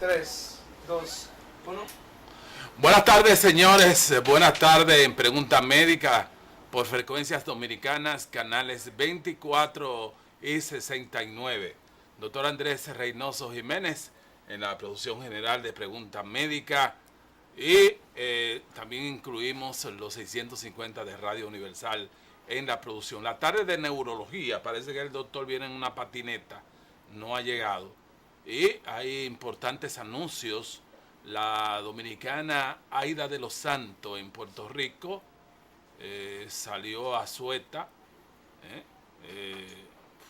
3, 2, 1. Buenas tardes, señores. Buenas tardes en Pregunta Médica por Frecuencias Dominicanas, canales 24 y 69. Doctor Andrés Reynoso Jiménez en la producción general de Pregunta Médica y también incluimos los 650 de Radio Universal en la producción. La tarde de neurología, parece que el doctor viene en una patineta, no ha llegado. Y hay importantes anuncios. La dominicana Aida de los Santos en Puerto Rico salió a sueta,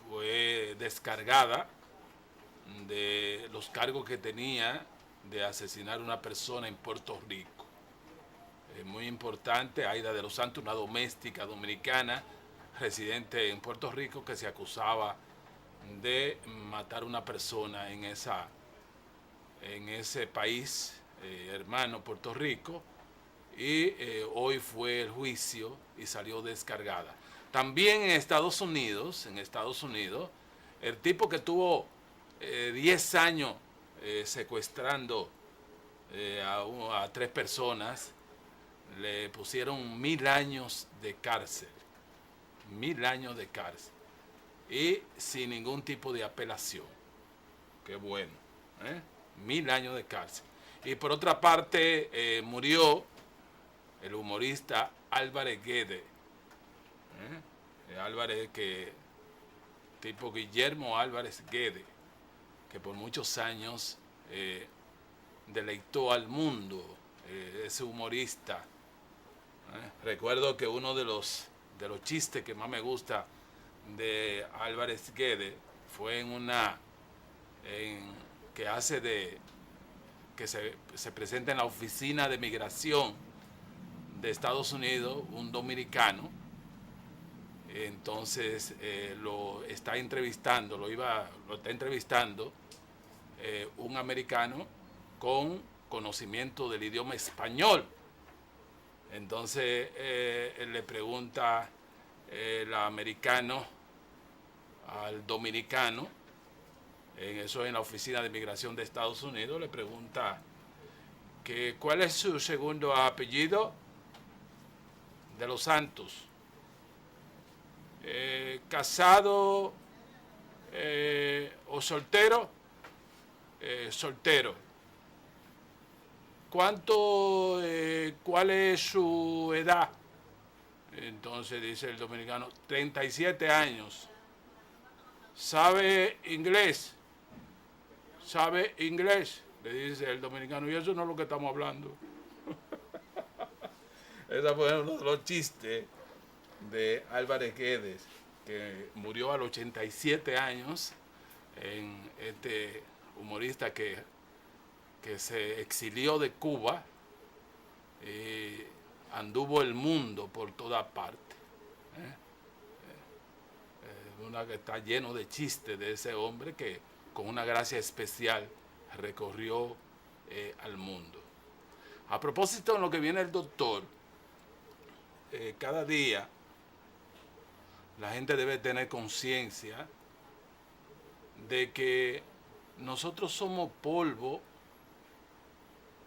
fue descargada de los cargos que tenía de asesinar a una persona en Puerto Rico. Muy importante, Aida de los Santos, una doméstica dominicana residente en Puerto Rico que se acusaba de matar a una persona en ese país hermano Puerto Rico, y hoy fue el juicio y salió descargada. También en Estados Unidos, el tipo que tuvo 10 años secuestrando a 3 personas, le pusieron 1000 años de cárcel. 1000 años de cárcel. Y sin ningún tipo de apelación. Qué bueno, ¿eh? 1000 años de cárcel. Y por otra parte, murió el humorista Álvarez Guedes. Tipo Guillermo Álvarez Guedes, que por muchos años deleitó al mundo, ese humorista. Recuerdo que uno de los chistes que más me gusta de Álvarez Guedes fue que se presenta en la oficina de migración de Estados Unidos un dominicano. Entonces lo está entrevistando un americano con conocimiento del idioma español. Entonces él le pregunta el americano al dominicano, eso en la oficina de migración de Estados Unidos, le pregunta que cuál es su segundo apellido. De los Santos. Casado o soltero. Soltero. ¿Cuál es su edad? Entonces dice el dominicano, 37 años. ¿Sabe inglés? ¿Sabe inglés? Le dice el dominicano, y eso no es lo que estamos hablando. Ese fue uno de los chistes de Álvarez Guedes, que murió a los 87 años, en este humorista que se exilió de Cuba y anduvo el mundo por toda parte. Una que está lleno de chistes de ese hombre que con una gracia especial recorrió al mundo. A propósito, en lo que viene el doctor, cada día la gente debe tener conciencia de que nosotros somos polvo,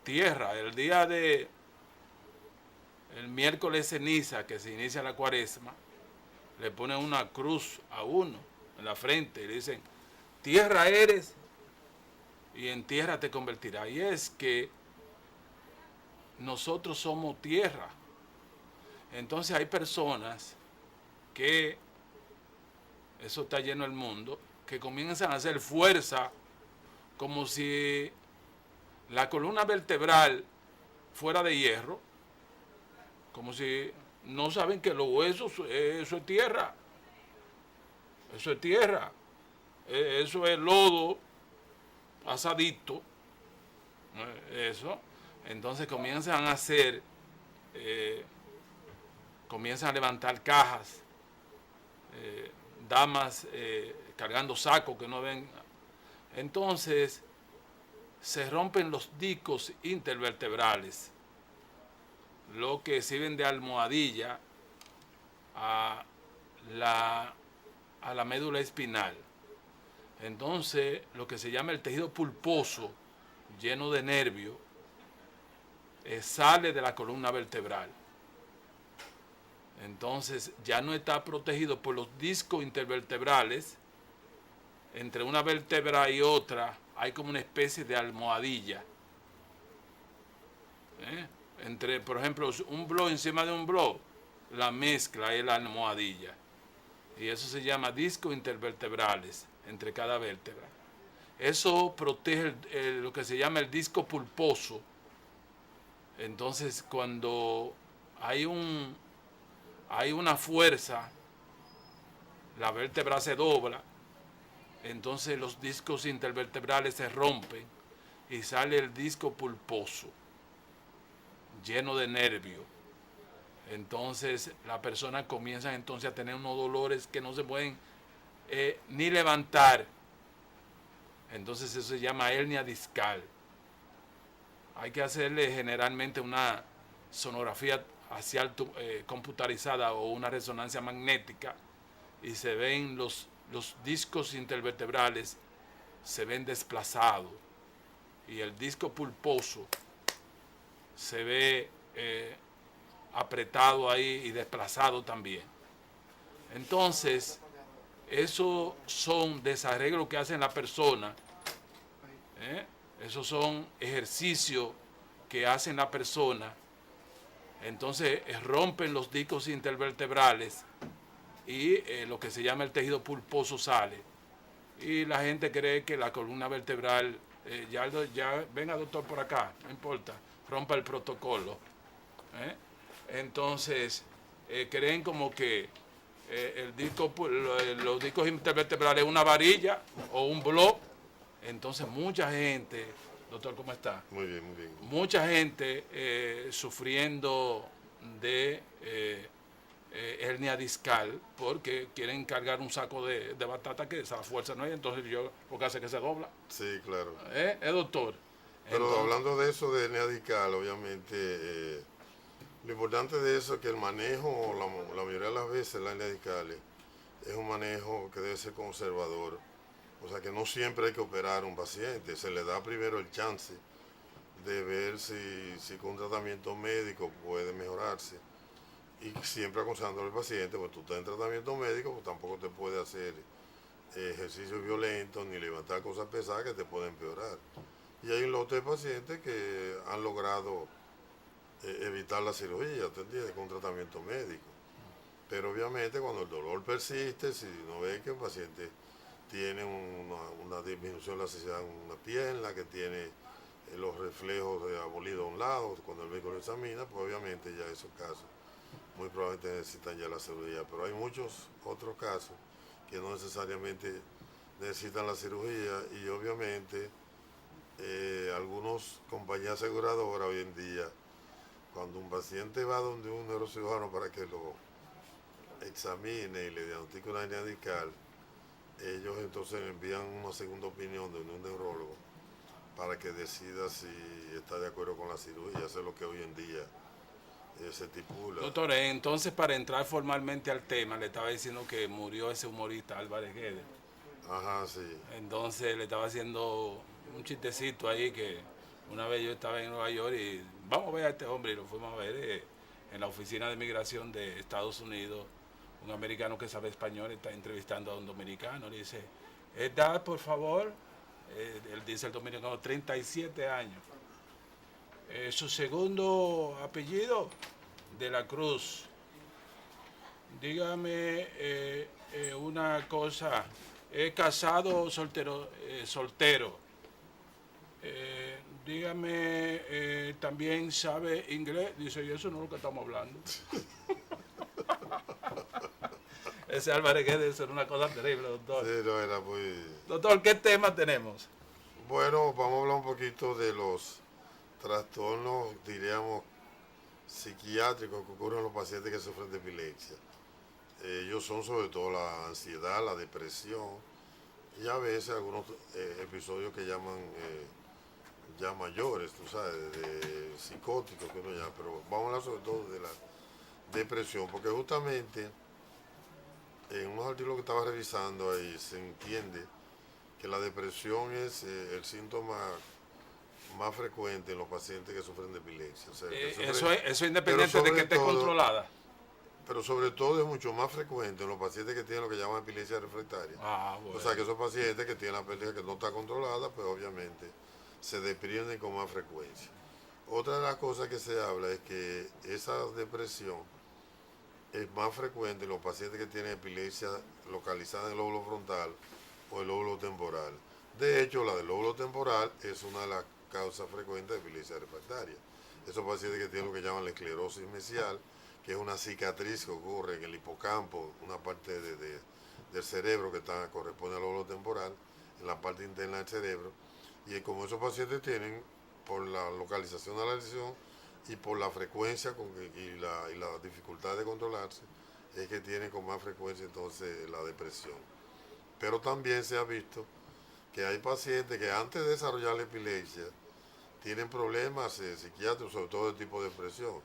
tierra. El miércoles ceniza, que se inicia la cuaresma, le ponen una cruz a uno en la frente y le dicen, tierra eres y en tierra te convertirás. Y es que nosotros somos tierra. Entonces hay personas que, eso está lleno el mundo, que comienzan a hacer fuerza como si la columna vertebral fuera de hierro, como si no saben que los huesos, eso es tierra, eso es tierra, eso es lodo asadito, eso. Entonces comienzan a hacer, comienzan a levantar cajas, damas cargando sacos que no ven. Entonces se rompen los discos intervertebrales, lo que sirven de almohadilla a la médula espinal. Entonces lo que se llama el tejido pulposo lleno de nervio, sale de la columna vertebral. Entonces ya no está protegido por los discos intervertebrales. Entre una vértebra y otra hay como una especie de almohadilla. Entre, por ejemplo, un blog encima de un blog, la mezcla es la almohadilla. Y eso se llama discos intervertebrales entre cada vértebra. Eso protege lo que se llama el disco pulposo. Entonces, cuando hay una fuerza, la vértebra se dobla, entonces los discos intervertebrales se rompen y sale el disco pulposo, lleno de nervio. Entonces la persona comienza entonces a tener unos dolores que no se pueden ni levantar. Entonces eso se llama hernia discal. Hay que hacerle generalmente una sonografía axial computarizada o una resonancia magnética y se ven los discos intervertebrales, se ven desplazados y el disco pulposo se ve apretado ahí y desplazado también. Entonces, esos son desarreglos que hacen la persona, esos son ejercicios que hacen la persona. Entonces rompen los discos intervertebrales y lo que se llama el tejido pulposo sale. Y la gente cree que la columna vertebral, ya venga doctor por acá, no importa, rompa el protocolo. Entonces creen como que los discos intervertebrales es una varilla o un blog. Entonces mucha gente, doctor, ¿cómo está? Muy bien, muy bien. Mucha gente sufriendo de hernia discal porque quieren cargar un saco de batata que esa fuerza no hay, entonces lo que hace es que se dobla. Sí, claro. Doctor. Pero Entonces, hablando de eso de hernia discal, obviamente, lo importante de eso es que el manejo, la mayoría de las veces la hernia discal es un manejo que debe ser conservador. O sea que no siempre hay que operar a un paciente, se le da primero el chance de ver si con un tratamiento médico puede mejorarse. Y siempre aconsejando al paciente, pues tú estás en tratamiento médico, pues tampoco te puede hacer ejercicios violentos ni levantar cosas pesadas que te pueden empeorar. Y hay un lote de pacientes que han logrado evitar la cirugía, ¿te entiendes? Con un tratamiento médico. Pero obviamente cuando el dolor persiste, si no ve que el paciente tiene una disminución de la sensibilidad en una pierna, que tiene los reflejos abolidos a un lado, cuando el médico lo examina, pues obviamente ya esos casos muy probablemente necesitan ya la cirugía. Pero hay muchos otros casos que no necesariamente necesitan la cirugía y obviamente algunas compañías aseguradoras hoy en día, cuando un paciente va donde un neurocirujano para que lo examine y le diagnostique una hernia discal, ellos entonces le envían una segunda opinión de un neurólogo para que decida si está de acuerdo con la cirugía. Eso es lo que hoy en día se estipula. doctor, entonces para entrar formalmente al tema, le estaba diciendo que murió ese humorista Álvarez Guedes. Ajá, sí. Entonces le estaba haciendo un chistecito ahí que una vez yo estaba en Nueva York y vamos a ver a este hombre y lo fuimos a ver en la oficina de migración de Estados Unidos. Un americano que sabe español está entrevistando a un dominicano. Le dice, edad, por favor. Él dice el dominicano, 37 años. Su segundo apellido, de la Cruz. Dígame una cosa, ¿es casado o soltero? Soltero. Dígame, ¿también sabe inglés? Dice, y eso no es lo que estamos hablando. Ese Álvarez Guedes era una cosa terrible, doctor. Sí, no, era muy... Doctor, ¿qué tema tenemos? Bueno, vamos a hablar un poquito de los trastornos, diríamos, psiquiátricos que ocurren en los pacientes que sufren de epilepsia. Ellos son sobre todo la ansiedad, la depresión y a veces algunos episodios que llaman ya mayores, tú sabes, de psicóticos que uno llama, pero vamos a hablar sobre todo de la depresión, porque justamente en unos artículos que estaba revisando ahí se entiende que la depresión es el síntoma más frecuente en los pacientes que sufren de epilepsia. O sea, eso es independiente de que esté controlada. Pero sobre todo es mucho más frecuente en los pacientes que tienen lo que llaman epilepsia refractaria. Bueno. O sea, que esos pacientes que tienen la epilepsia que no está controlada, pues obviamente se deprimen con más frecuencia. Otra de las cosas que se habla es que esa depresión es más frecuente en los pacientes que tienen epilepsia localizada en el lóbulo frontal o el lóbulo temporal. De hecho, la del lóbulo temporal es una de las causas frecuentes de epilepsia refractaria. Esos pacientes que tienen lo que llaman la esclerosis mesial, que es una cicatriz que ocurre en el hipocampo, una parte del cerebro que corresponde al lóbulo temporal, en la parte interna del cerebro, y como esos pacientes tienen, por la localización de la lesión y por la frecuencia y la dificultad de controlarse, es que tienen con más frecuencia entonces la depresión. Pero también se ha visto que hay pacientes que antes de desarrollar la epilepsia tienen problemas psiquiátricos, sobre todo de tipo de depresión.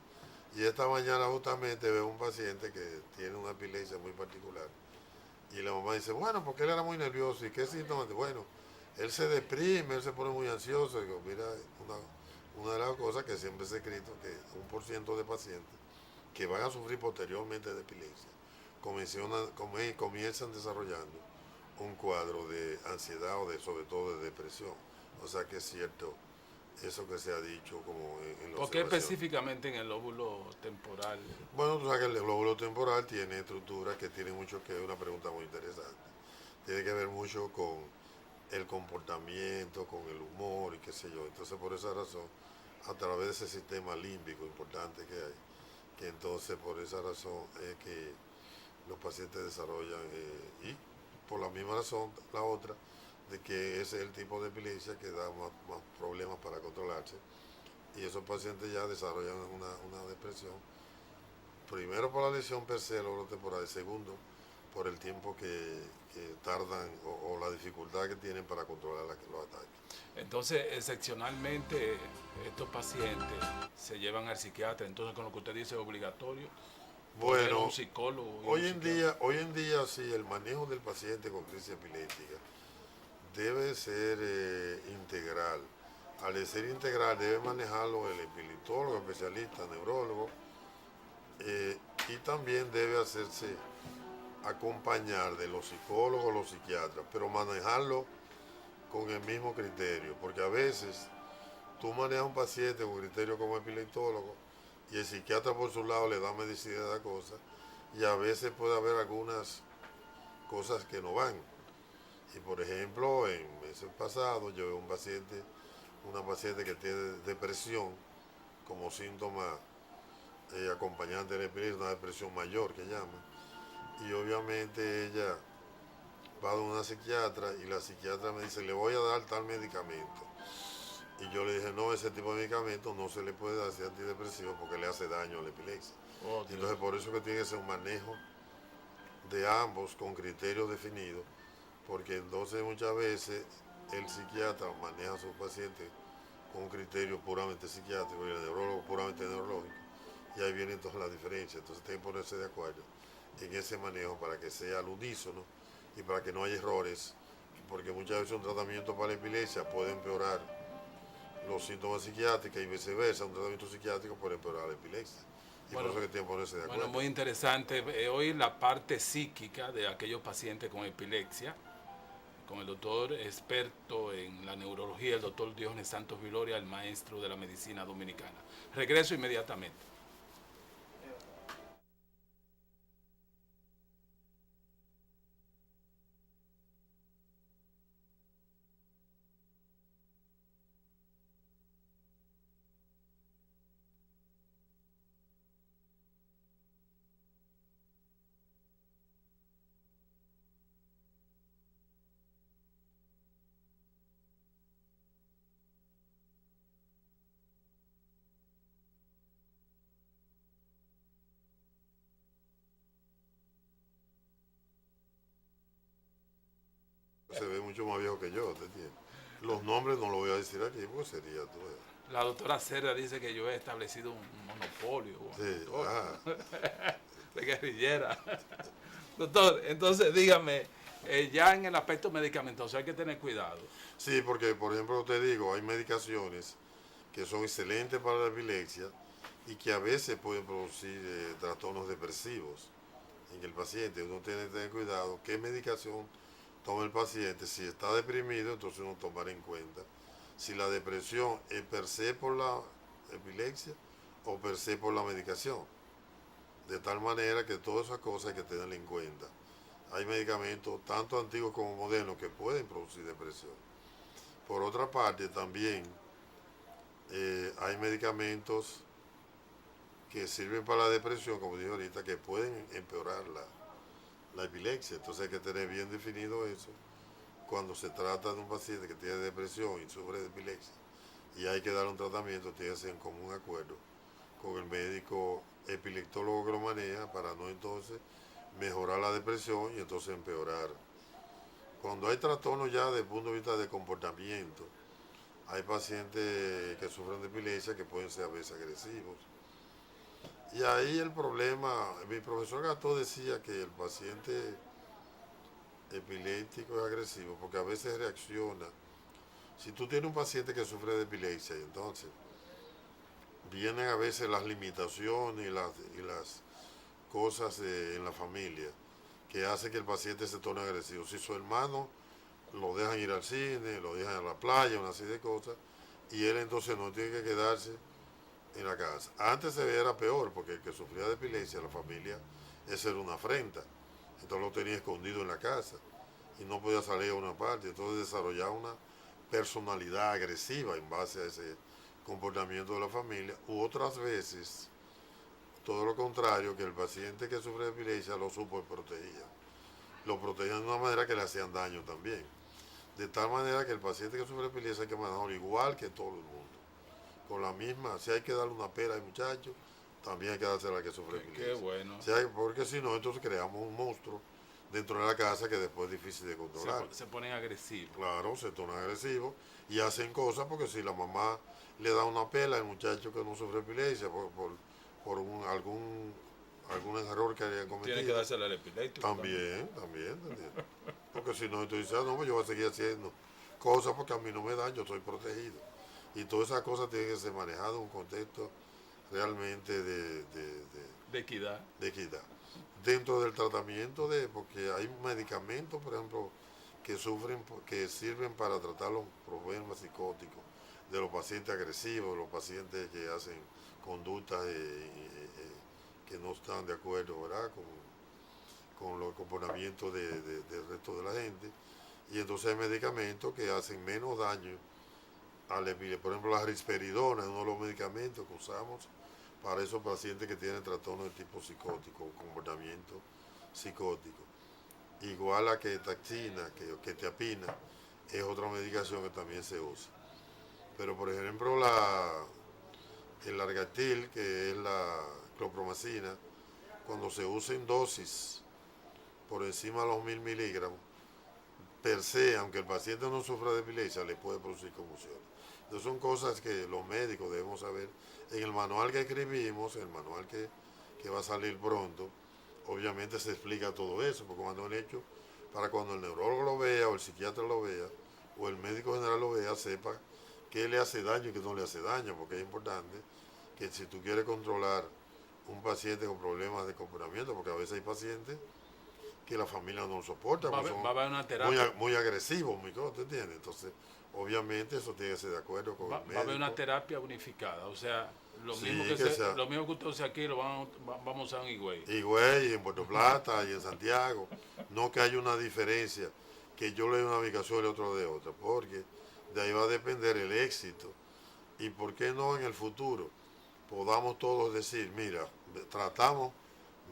Y esta mañana justamente veo un paciente que tiene una epilepsia muy particular. Y la mamá dice, bueno, porque él era muy nervioso. ¿Y qué síntomas? Bueno, él se deprime, él se pone muy ansioso. Y digo, mira, una de las cosas que siempre se ha escrito, que 1% de pacientes que van a sufrir posteriormente de epilepsia comienzan desarrollando un cuadro de ansiedad o sobre todo de depresión. O sea que es cierto eso que se ha dicho como en los... ¿Por qué específicamente en el lóbulo temporal? Bueno, tú sabes que el lóbulo temporal tiene estructuras que tienen mucho que ver, una pregunta muy interesante. Tiene que ver mucho con el comportamiento, con el humor y qué sé yo. Entonces, por esa razón, a través de ese sistema límbico importante que hay, que entonces por esa razón es que los pacientes desarrollan, y por la misma razón, la otra, de que ese es el tipo de epilepsia que da más problemas para controlarse, y esos pacientes ya desarrollan una depresión, primero por la lesión per se, lóbulo temporal, y segundo, por el tiempo que tardan o la dificultad que tienen para controlar los ataques. Entonces, excepcionalmente, estos pacientes se llevan al psiquiatra. Entonces, con lo que usted dice, es obligatorio. Bueno, un psicólogo. Hoy en día sí, el manejo del paciente con crisis epiléptica debe ser integral. Al ser integral debe manejarlo el epileptólogo, especialista, neurólogo, y también debe hacerse acompañar de los psicólogos, los psiquiatras, pero manejarlo con el mismo criterio, porque a veces tú manejas un paciente con criterio como epileptólogo y el psiquiatra por su lado le da medicina de la cosa, y a veces puede haber algunas cosas que no van. Y por ejemplo, en meses pasados yo vi una paciente que tiene depresión como síntoma acompañante de la epilepsia, una depresión mayor que llaman. Y obviamente ella va a una psiquiatra y la psiquiatra me dice, le voy a dar tal medicamento. Y yo le dije, no, ese tipo de medicamento no se le puede dar antidepresivo porque le hace daño a la epilepsia. Entonces por eso que tiene que ser un manejo de ambos con criterios definidos, porque entonces muchas veces el psiquiatra maneja a sus pacientes con un criterio puramente psiquiátrico y el neurólogo puramente neurológico, y ahí viene entonces la diferencia. Entonces tienen que ponerse de acuerdo en ese manejo para que sea al unísono y para que no haya errores, porque muchas veces un tratamiento para la epilepsia puede empeorar los síntomas psiquiátricos y viceversa, un tratamiento psiquiátrico puede empeorar la epilepsia. Y por eso que tienen que ponerse de acuerdo. Bueno, muy interesante. Hoy la parte psíquica de aquellos pacientes con epilepsia, con el doctor experto en la neurología, el doctor Diógenes Santos Viloria, el maestro de la medicina dominicana. Regreso inmediatamente. Se ve mucho más viejo que yo, ¿te entiendes? Los nombres no los voy a decir aquí porque sería tú. La doctora Cerda dice que yo he establecido un monopolio. Sí, De guerrillera. Doctor, entonces dígame, ya en el aspecto medicamentoso hay que tener cuidado. Sí, porque por ejemplo te digo, hay medicaciones que son excelentes para la epilepsia y que a veces pueden producir trastornos depresivos en el paciente. Uno tiene que tener cuidado qué medicación toma el paciente. Si está deprimido, entonces uno tomar en cuenta si la depresión es per se por la epilepsia o per se por la medicación. De tal manera que todas esas cosas hay que tenerlas en cuenta. Hay medicamentos, tanto antiguos como modernos, que pueden producir depresión. Por otra parte, también hay medicamentos que sirven para la depresión, como dije ahorita, que pueden empeorar la epilepsia. Entonces hay que tener bien definido eso cuando se trata de un paciente que tiene depresión y sufre de epilepsia. Y hay que dar un tratamiento, tiene que ser en común acuerdo con el médico epileptólogo que lo maneja, para no entonces mejorar la depresión y entonces empeorar. Cuando hay trastornos ya desde el punto de vista de comportamiento, hay pacientes que sufren de epilepsia que pueden ser a veces agresivos. Y ahí el problema, mi profesor Gató decía que el paciente epiléptico es agresivo porque a veces reacciona. Si tú tienes un paciente que sufre de epilepsia, entonces vienen a veces las limitaciones y las cosas en la familia que hace que el paciente se torne agresivo. Si su hermano lo dejan ir al cine, lo dejan a la playa, una serie de cosas, y él entonces no tiene que quedarse en la casa. Antes se veía era peor, porque el que sufría de epilepsia, la familia, esa era una afrenta. Entonces lo tenía escondido en la casa y no podía salir a una parte. Entonces desarrollaba una personalidad agresiva en base a ese comportamiento de la familia. U otras veces, todo lo contrario, que el paciente que sufre de epilepsia lo protegía. Lo protegían de una manera que le hacían daño también. De tal manera que el paciente que sufre de epilepsia hay que manejarlo igual que todo el mundo. Con la misma, si hay que darle una pera al muchacho, también hay que dársela al que sufre de epilepsia. Qué bueno. Porque si no, entonces creamos un monstruo dentro de la casa que después es difícil de controlar. Se ponen agresivos. Claro, se tornan agresivos y hacen cosas porque si la mamá le da una pela al muchacho que no sufre epilepsia por algún error que hayan cometido. Tiene que dársela al epiléptico. También. Porque si no, entonces no, pues yo voy a seguir haciendo cosas porque a mí no me dan, yo estoy protegido. Y todas esas cosas tienen que ser manejadas en un contexto realmente de equidad. De equidad. Dentro del tratamiento porque hay medicamentos, por ejemplo, que sirven para tratar los problemas psicóticos de los pacientes agresivos, de los pacientes que hacen conductas que no están de acuerdo, ¿verdad?, con los comportamientos del resto de la gente. Y entonces hay medicamentos que hacen menos daño al epilepsia. Por ejemplo, la risperidona es uno de los medicamentos que usamos para esos pacientes que tienen trastornos de tipo psicótico, comportamiento psicótico. Igual la ketaxina, quetiapina, es otra medicación que también se usa. Pero por ejemplo el Largatil, que es la clopromacina, cuando se usa en dosis por encima de los 1000 miligramos, per se, aunque el paciente no sufra de epilepsia, le puede producir convulsiones. Entonces son cosas que los médicos debemos saber. En el manual que escribimos, el manual que va a salir pronto, obviamente se explica todo eso, porque cuando han hecho, para cuando el neurólogo lo vea, o el psiquiatra lo vea, o el médico general lo vea, sepa qué le hace daño y qué no le hace daño, porque es importante que si tú quieres controlar un paciente con problemas de comportamiento, porque a veces hay pacientes que la familia no soporta, Va a haber una terapia. muy agresivos, ¿te entiendes? Entonces, obviamente eso tiene que ser de acuerdo con el médico. Va a haber una terapia unificada, o sea, lo mismo que usted hace aquí lo vamos a usar en Higüey. Higüey, en Puerto Plata y en Santiago. No que haya una diferencia, que yo le dé una ubicación y el otro de otra, porque de ahí va a depender el éxito. Y por qué no en el futuro podamos todos decir, mira, tratamos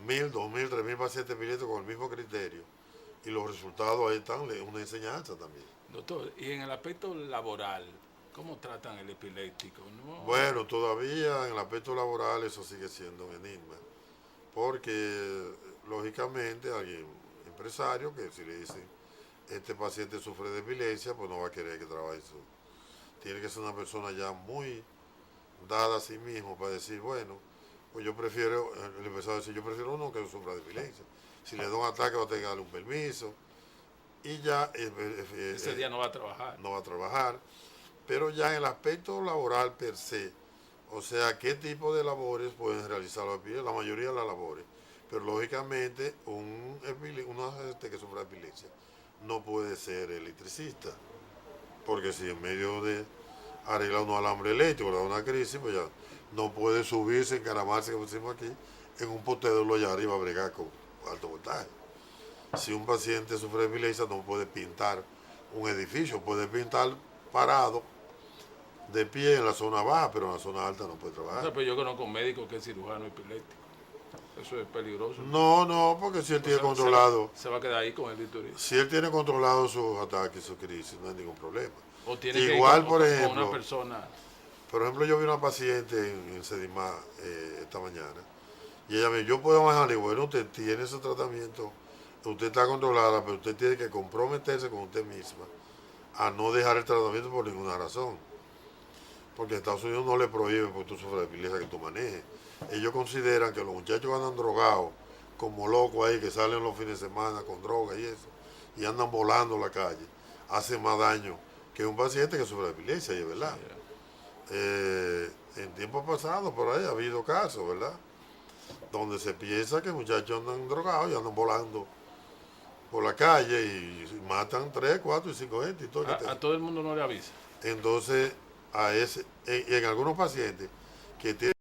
1000, 2000, 3000 pacientes epilépticos con el mismo criterio y los resultados ahí están, es una enseñanza también. Doctor, y en el aspecto laboral, ¿cómo tratan el epiléptico? ¿No? Bueno, todavía en el aspecto laboral eso sigue siendo un enigma, porque lógicamente hay empresarios que si le dicen este paciente sufre de epilepsia, pues no va a querer que trabaje eso. Tiene que ser una persona ya muy dada a sí mismo para decir, bueno, pues yo prefiero, el empresario dice, yo prefiero uno que sufra de epilepsia. Si le da un ataque va a tener que darle un permiso y ya ese día no va a trabajar. No va a trabajar. Pero ya en el aspecto laboral per se, o sea, qué tipo de labores pueden realizar los epilepsicos, la mayoría de las labores. Pero lógicamente un gente que sufre de epilepsia no puede ser electricista, porque si en medio de arreglar un alambre eléctrico, da una crisis, pues ya no puede subirse, encaramarse, como decimos aquí, en un potedulo allá arriba a bregar con alto voltaje. Si un paciente sufre de epilepsia no puede pintar un edificio, puede pintar parado, de pie en la zona baja, pero en la zona alta no puede O sea, trabajar. pues yo conozco un médico que es cirujano epiléptico. Eso es peligroso. No, porque si él tiene Se controlado, se va a quedar ahí con el bisturí. si él tiene controlado sus ataques, sus crisis, no hay ningún problema. O tiene Igual, que ir por con ejemplo, una persona. Por ejemplo, yo vi una paciente en Sedimá esta mañana y ella me dijo, yo puedo manejar, y bueno, usted tiene ese tratamiento, usted está controlada, pero usted tiene que comprometerse con usted misma a no dejar el tratamiento por ninguna razón. Porque en Estados Unidos no le prohíben porque tú sufres de epilepsia que tú manejes. Ellos consideran que los muchachos que andan drogados, como locos ahí, que salen los fines de semana con droga y eso, y andan volando la calle, hacen más daño que un paciente que sufre de epilepsia, y es verdad. En tiempos pasados por ahí ha habido casos, ¿verdad? Donde se piensa que muchachos andan drogados y andan volando por la calle y matan 3, 4 y 5 gente y todo. A todo el mundo no le avisa. Entonces, en algunos pacientes que tienen